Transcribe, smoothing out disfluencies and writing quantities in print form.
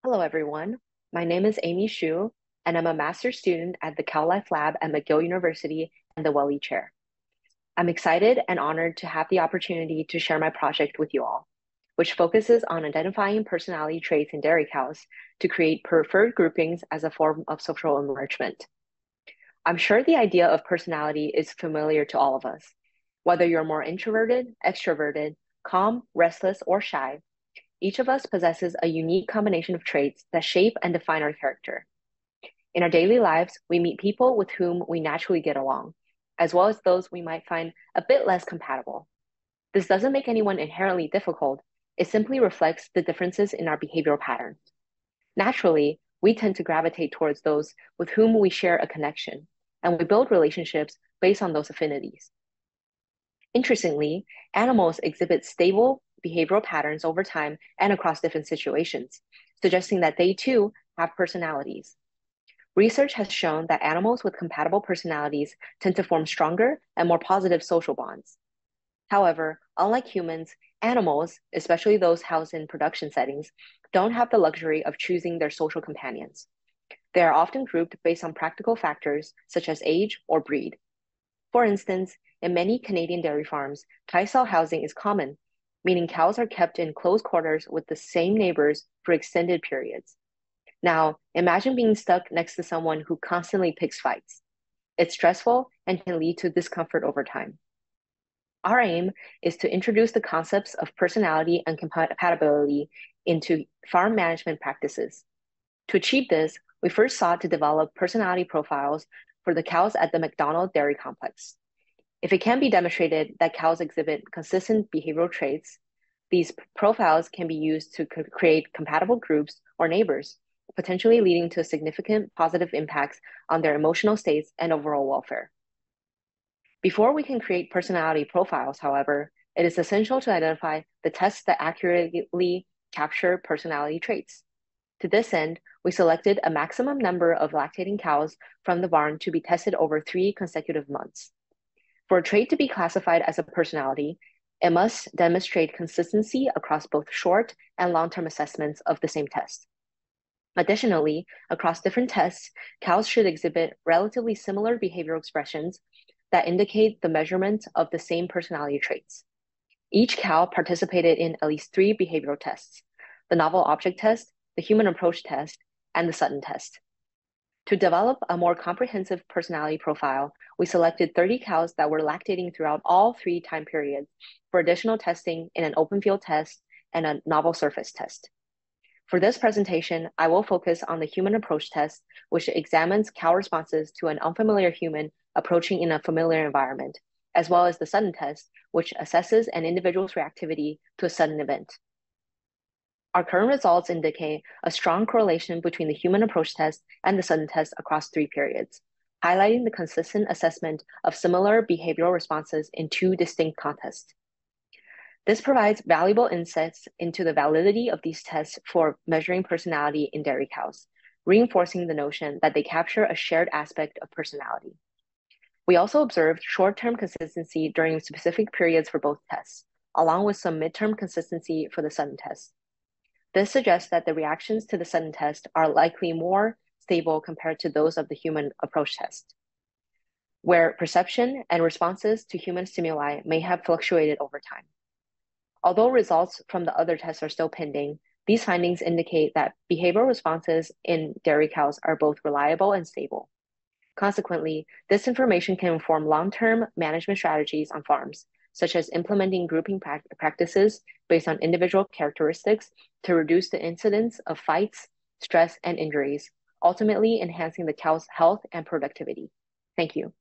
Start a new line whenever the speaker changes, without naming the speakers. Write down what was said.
Hello, everyone. My name is Aimee Xu, and I'm a master's student at the Cal Life Lab at McGill University and the Welly Chair. I'm excited and honored to have the opportunity to share my project with you all, which focuses on identifying personality traits in dairy cows to create preferred groupings as a form of social enrichment. I'm sure the idea of personality is familiar to all of us. Whether you're more introverted, extroverted, calm, restless, or shy, each of us possesses a unique combination of traits that shape and define our character. In our daily lives, we meet people with whom we naturally get along, as well as those we might find a bit less compatible. This doesn't make anyone inherently difficult, it simply reflects the differences in our behavioral patterns. Naturally, we tend to gravitate towards those with whom we share a connection, and we build relationships based on those affinities. Interestingly, animals exhibit stable behavioral patterns over time and across different situations, suggesting that they too have personalities. Research has shown that animals with compatible personalities tend to form stronger and more positive social bonds. However, unlike humans, animals, especially those housed in production settings, don't have the luxury of choosing their social companions. They are often grouped based on practical factors such as age or breed. For instance, in many Canadian dairy farms, tie-cell housing is common, meaning cows are kept in close quarters with the same neighbors for extended periods. Now, imagine being stuck next to someone who constantly picks fights. It's stressful and can lead to discomfort over time. Our aim is to introduce the concepts of personality and compatibility into farm management practices. To achieve this, we first sought to develop personality profiles for the cows at the McDonald Dairy Complex. If it can be demonstrated that cows exhibit consistent behavioral traits, these profiles can be used to create compatible groups or neighbors, potentially leading to significant positive impacts on their emotional states and overall welfare. Before we can create personality profiles, however, it is essential to identify the tests that accurately capture personality traits. To this end, we selected a maximum number of lactating cows from the barn to be tested over 3 consecutive months. For a trait to be classified as a personality, it must demonstrate consistency across both short and long-term assessments of the same test. Additionally, across different tests, cows should exhibit relatively similar behavioral expressions that indicate the measurement of the same personality traits. Each cow participated in at least 3 behavioral tests: the novel object test, the human approach test, and the Sutton test. To develop a more comprehensive personality profile, we selected 30 cows that were lactating throughout all 3 time periods for additional testing in an open field test and a novel surface test. For this presentation, I will focus on the human approach test, which examines cow responses to an unfamiliar human approaching in a familiar environment, as well as the Sutton test, which assesses an individual's reactivity to a sudden event. Our current results indicate a strong correlation between the human approach test and the Sutton test across 3 periods, highlighting the consistent assessment of similar behavioral responses in 2 distinct contests. This provides valuable insights into the validity of these tests for measuring personality in dairy cows, reinforcing the notion that they capture a shared aspect of personality. We also observed short-term consistency during specific periods for both tests, along with some midterm consistency for the Sutton test. This suggests that the reactions to the Sutton test are likely more stable compared to those of the human approach test, where perception and responses to human stimuli may have fluctuated over time. Although results from the other tests are still pending, these findings indicate that behavioral responses in dairy cows are both reliable and stable. Consequently, this information can inform long-term management strategies on farms, such as implementing grouping practices based on individual characteristics to reduce the incidence of fights, stress, and injuries, ultimately enhancing the cow's health and productivity. Thank you.